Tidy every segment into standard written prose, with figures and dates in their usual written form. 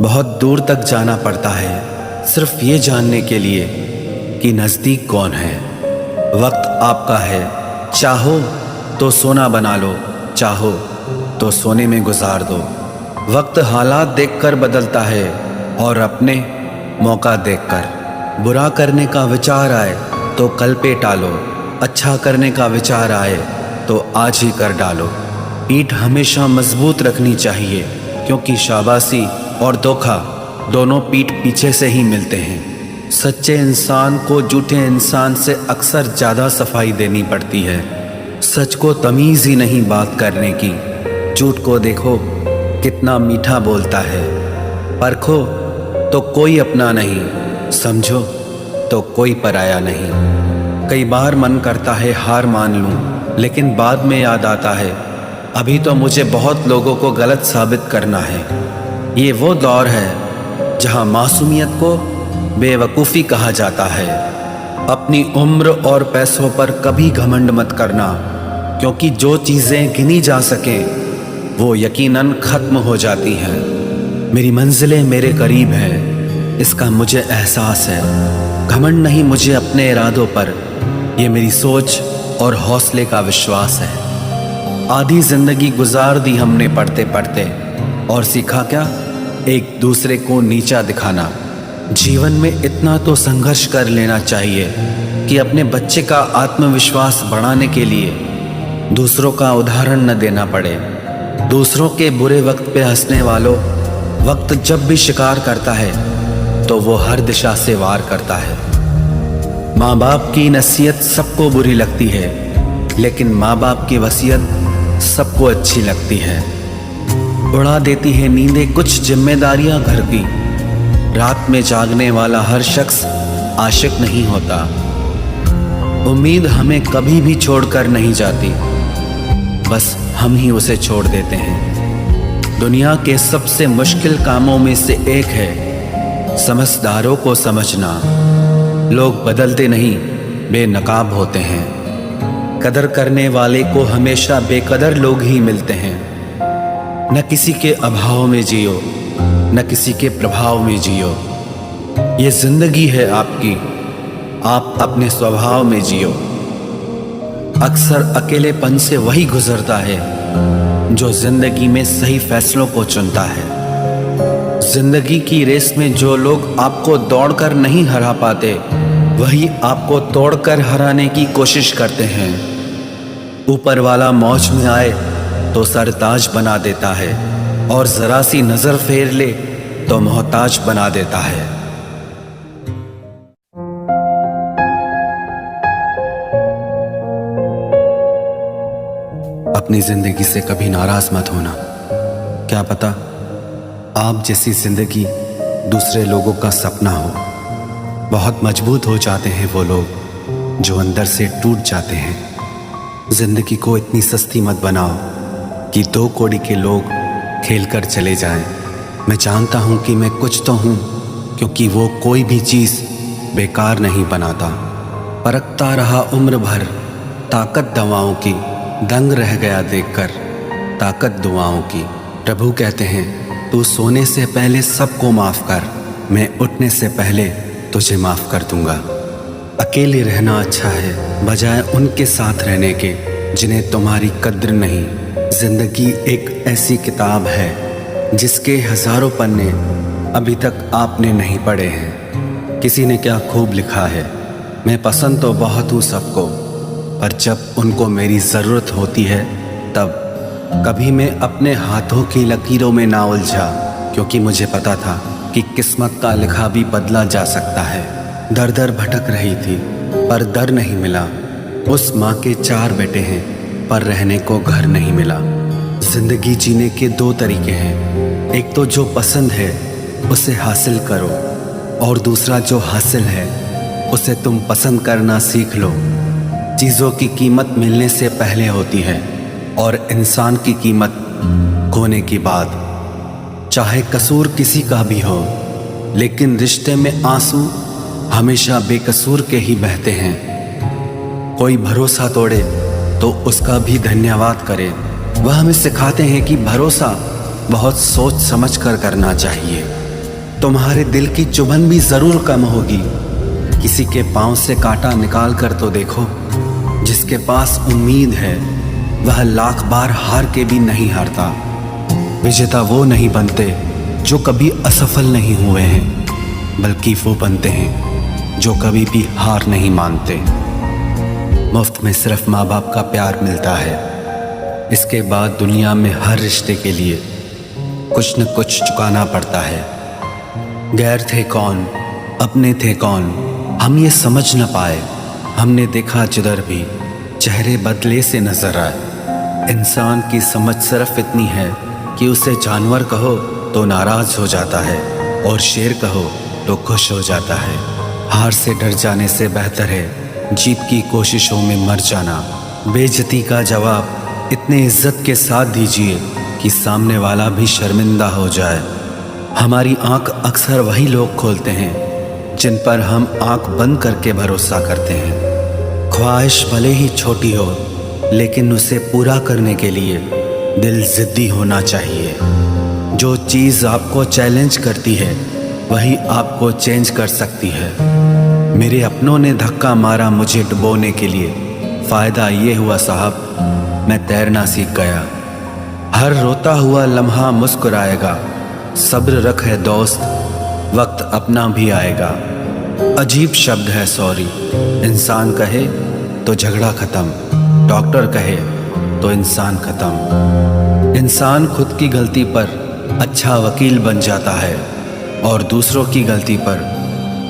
बहुत दूर तक जाना पड़ता है सिर्फ ये जानने के लिए कि नज़दीक कौन है। वक्त आपका है, चाहो तो सोना बना लो, चाहो तो सोने में गुजार दो। वक्त हालात देखकर बदलता है और अपने मौका देखकर। बुरा करने का विचार आए तो कल पे टालो, अच्छा करने का विचार आए तो आज ही कर डालो। पीठ हमेशा मजबूत रखनी चाहिए, क्योंकि शाबाशी और धोखा दोनों पीठ पीछे से ही मिलते हैं। सच्चे इंसान को झूठे इंसान से अक्सर ज़्यादा सफाई देनी पड़ती है। सच को तमीज़ ही नहीं बात करने की। झूठ को देखो कितना मीठा बोलता है। परखो तो कोई अपना नहीं, समझो तो कोई पराया नहीं। कई बार मन करता है हार मान लूं, लेकिन बाद में याद आता है अभी तो मुझे बहुत लोगों को गलत साबित करना है। ये वो दौर है जहां मासूमियत को बेवकूफ़ी कहा जाता है। अपनी उम्र और पैसों पर कभी घमंड मत करना, क्योंकि जो चीज़ें गिनी जा सकें वो यकीनन ख़त्म हो जाती हैं। मेरी मंजिलें मेरे करीब हैं, इसका मुझे एहसास है। घमंड नहीं मुझे अपने इरादों पर, ये मेरी सोच और हौसले का विश्वास है। आधी जिंदगी गुजार दी हमने पढ़ते पढ़ते, और सीखा क्या? एक दूसरे को नीचा दिखाना। जीवन में इतना तो संघर्ष कर लेना चाहिए कि अपने बच्चे का आत्मविश्वास बढ़ाने के लिए दूसरों का उदाहरण न देना पड़े। दूसरों के बुरे वक्त पे हंसने वालों, वक्त जब भी शिकार करता है तो वो हर दिशा से वार करता है। माँ बाप की नसीहत सबको बुरी लगती है, लेकिन माँ बाप की वसीयत सबको अच्छी लगती है। उड़ा देती है नींदें कुछ जिम्मेदारियां घर की। रात में जागने वाला हर शख्स आशिक नहीं होता। उम्मीद हमें कभी भी छोड़कर नहीं जाती, बस हम ही उसे छोड़ देते हैं। दुनिया के सबसे मुश्किल कामों में से एक है समझदारों को समझना। लोग बदलते नहीं, बेनकाब होते हैं। कदर करने वाले को हमेशा बेकदर लोग ही मिलते हैं। न किसी के अभाव में जियो, न किसी के प्रभाव में जियो। ये जिंदगी है आपकी, आप अपने स्वभाव में जियो। अक्सर अकेलेपन से वही गुजरता है जो जिंदगी में सही फैसलों को चुनता है। जिंदगी की रेस में जो लोग आपको दौड़कर नहीं हरा पाते, वही आपको तोड़कर हराने की कोशिश करते हैं। ऊपर वाला मौज में आए तो सरताज बना देता है, और जरा सी नजर फेर ले तो मोहताज बना देता है। अपनी जिंदगी से कभी नाराज मत होना। क्या पता आप जैसी जिंदगी दूसरे लोगों का सपना हो। बहुत मजबूत हो जाते हैं वो लोग जो अंदर से टूट जाते हैं। जिंदगी को इतनी सस्ती मत बनाओ कि 2 कौड़ी के लोग खेल कर चले जाएं। मैं जानता हूं कि मैं कुछ तो हूं, क्योंकि वो कोई भी चीज़ बेकार नहीं बनाता। परखता रहा उम्र भर ताकत दवाओं की, दंग रह गया देखकर ताकत दुआओं की। प्रभु कहते हैं तू सोने से पहले सबको माफ़ कर, मैं उठने से पहले तुझे माफ़ कर दूंगा। अकेले रहना अच्छा है बजाय उनके साथ रहने के जिन्हें तुम्हारी कद्र नहीं। जिंदगी एक ऐसी किताब है जिसके हजारों पन्ने अभी तक आपने नहीं पढ़े हैं। किसी ने क्या खूब लिखा है, मैं पसंद तो बहुत हूँ सबको, पर जब उनको मेरी ज़रूरत होती है तब। कभी मैं अपने हाथों की लकीरों में ना उलझा, क्योंकि मुझे पता था कि किस्मत का लिखा भी बदला जा सकता है। दर दर भटक रही थी पर दर नहीं मिला। उस माँ के 4 बेटे हैं पर रहने को घर नहीं मिला। जिंदगी जीने के 2 तरीके हैं, एक तो जो पसंद है उसे हासिल करो, और दूसरा जो हासिल है उसे तुम पसंद करना सीख लो। चीज़ों की कीमत मिलने से पहले होती है, और इंसान की कीमत खोने की बाद। चाहे कसूर किसी का भी हो, लेकिन रिश्ते में आंसू हमेशा बेकसूर के ही बहते हैं। कोई भरोसा तोड़े तो उसका भी धन्यवाद करे। वह हमें सिखाते हैं कि भरोसा बहुत सोच समझ कर करना चाहिए। तुम्हारे दिल की चुभन भी जरूर कम होगी। किसी के पांव से कांटा निकाल कर तो देखो। जिसके पास उम्मीद है वह लाख बार हार के भी नहीं हारता। विजेता वो नहीं बनते जो कभी असफल नहीं हुए हैं, बल्कि वो बनते हैं जो कभी भी हार नहीं मानते। मुफ्त में सिर्फ माँ बाप का प्यार मिलता है। इसके बाद दुनिया में हर रिश्ते के लिए कुछ न कुछ चुकाना पड़ता है। गैर थे कौन, अपने थे कौन, हम ये समझ न पाए। हमने देखा जिधर भी चेहरे बदले से नजर आए। इंसान की समझ सिर्फ इतनी है कि उसे जानवर कहो तो नाराज हो जाता है और शेर कहो तो खुश हो जाता है। हार से डर जाने से बेहतर है जीत की कोशिशों में मर जाना। बेइज्जती का जवाब इतने इज्जत के साथ दीजिए कि सामने वाला भी शर्मिंदा हो जाए। हमारी आंख अक्सर वही लोग खोलते हैं जिन पर हम आंख बंद करके भरोसा करते हैं। ख्वाहिश भले ही छोटी हो, लेकिन उसे पूरा करने के लिए दिल जिद्दी होना चाहिए। जो चीज़ आपको चैलेंज करती है वही आपको चेंज कर सकती है। मेरे अपनों ने धक्का मारा मुझे डुबोने के लिए। फ़ायदा ये हुआ साहब, मैं तैरना सीख गया। हर रोता हुआ लम्हा मुस्कुराएगा। सब्र रख है दोस्त, वक्त अपना भी आएगा। अजीब शब्द है सॉरी। इंसान कहे तो झगड़ा खत्म, डॉक्टर कहे तो इंसान खत्म। इंसान खुद की गलती पर अच्छा वकील बन जाता है और दूसरों की गलती पर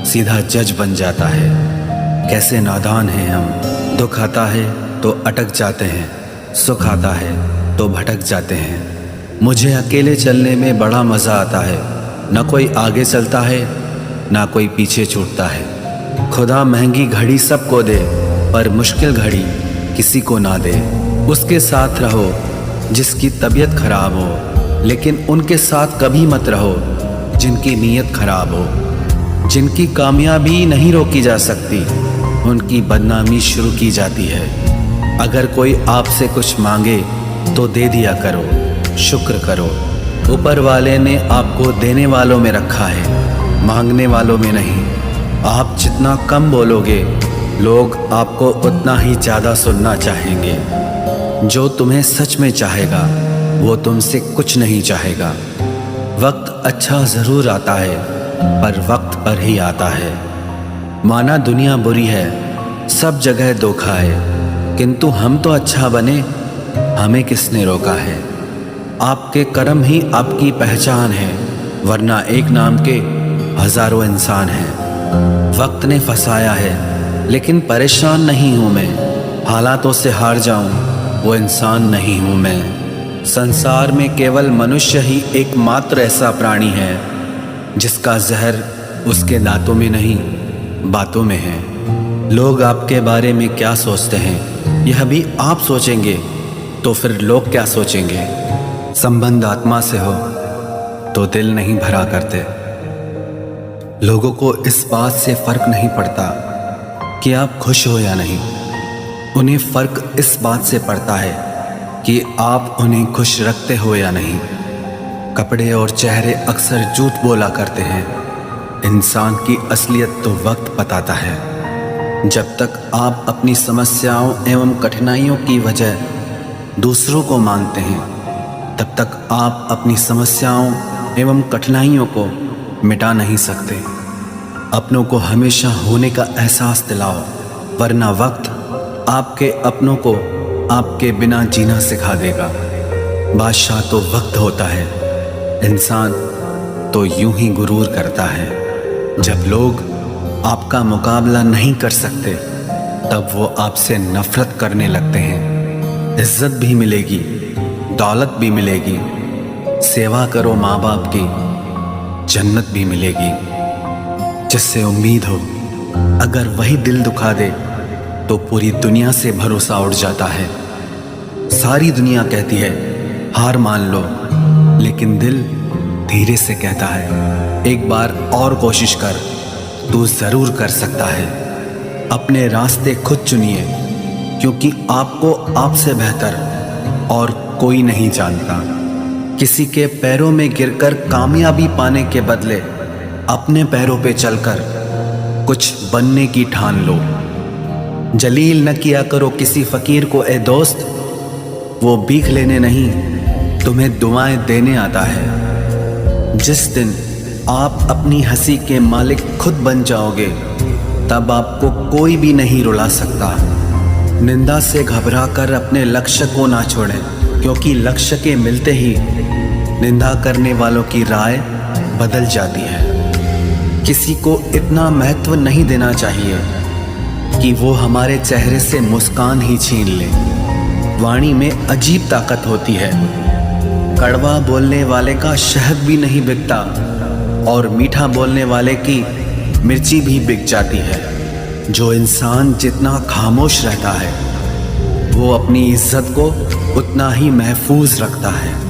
सीधा जज बन जाता है। कैसे नादान हैं हम। दुख आता है तो अटक जाते हैं, सुख आता है तो भटक जाते हैं। मुझे अकेले चलने में बड़ा मज़ा आता है। न कोई आगे चलता है ना कोई पीछे छूटता है। खुदा महंगी घड़ी सबको दे पर मुश्किल घड़ी किसी को ना दे। उसके साथ रहो जिसकी तबीयत खराब हो, लेकिन उनके साथ कभी मत रहो जिनकी नीयत खराब हो। जिनकी कामयाबी नहीं रोकी जा सकती, उनकी बदनामी शुरू की जाती है। अगर कोई आपसे कुछ मांगे तो दे दिया करो, शुक्र करो। ऊपर वाले ने आपको देने वालों में रखा है, मांगने वालों में नहीं। आप जितना कम बोलोगे, लोग आपको उतना ही ज़्यादा सुनना चाहेंगे। जो तुम्हें सच में चाहेगा वो तुमसे कुछ नहीं चाहेगा। वक्त अच्छा ज़रूर आता है पर वक्त पर ही आता है। माना दुनिया बुरी है, सब जगह धोखा है, किंतु हम तो अच्छा बने, हमें किसने रोका है। आपके कर्म ही आपकी पहचान है, वरना एक नाम के हजारों इंसान हैं। वक्त ने फंसाया है लेकिन परेशान नहीं हूँ मैं। हालातों से हार जाऊँ वो इंसान नहीं हूँ मैं। संसार में केवल मनुष्य ही एकमात्र ऐसा प्राणी है जिसका जहर उसके दांतों में नहीं बातों में है। लोग आपके बारे में क्या सोचते हैं यह भी आप सोचेंगे तो फिर लोग क्या सोचेंगे। संबंध आत्मा से हो तो दिल नहीं भरा करते। लोगों को इस बात से फर्क नहीं पड़ता कि आप खुश हो या नहीं। उन्हें फर्क इस बात से पड़ता है कि आप उन्हें खुश रखते हो या नहीं। कपड़े और चेहरे अक्सर झूठ बोला करते हैं। इंसान की असलियत तो वक्त बताता है। जब तक आप अपनी समस्याओं एवं कठिनाइयों की वजह दूसरों को मानते हैं, तब तक आप अपनी समस्याओं एवं कठिनाइयों को मिटा नहीं सकते। अपनों को हमेशा होने का एहसास दिलाओ, वरना वक्त आपके अपनों को आपके बिना जीना सिखा देगा। बादशाह तो वक्त होता है, इंसान तो यूं ही गुरूर करता है। जब लोग आपका मुकाबला नहीं कर सकते, तब वो आपसे नफरत करने लगते हैं। इज्जत भी मिलेगी, दौलत भी मिलेगी। सेवा करो माँ बाप की, जन्नत भी मिलेगी। जिससे उम्मीद हो, अगर वही दिल दुखा दे तो पूरी दुनिया से भरोसा उड़ जाता है। सारी दुनिया कहती है हार मान लो, लेकिन दिल धीरे से कहता है एक बार और कोशिश कर, तू जरूर कर सकता है। अपने रास्ते खुद चुनिए, क्योंकि आपको आपसे बेहतर और कोई नहीं जानता। किसी के पैरों में गिरकर कामयाबी पाने के बदले अपने पैरों पे चलकर कुछ बनने की ठान लो। जलील न किया करो किसी फकीर को ए दोस्त, वो भीख लेने नहीं तुम्हें दुआएं देने आता है। जिस दिन आप अपनी हंसी के मालिक खुद बन जाओगे, तब आपको कोई भी नहीं रुला सकता। निंदा से घबराकर अपने लक्ष्य को ना छोड़ें, क्योंकि लक्ष्य के मिलते ही निंदा करने वालों की राय बदल जाती है। किसी को इतना महत्व नहीं देना चाहिए कि वो हमारे चेहरे से मुस्कान ही छीन ले। वाणी में अजीब ताकत होती है। कड़वा बोलने वाले का शहद भी नहीं बिकता और मीठा बोलने वाले की मिर्ची भी बिक जाती है। जो इंसान जितना खामोश रहता है, वो अपनी इज्जत को उतना ही महफूज रखता है।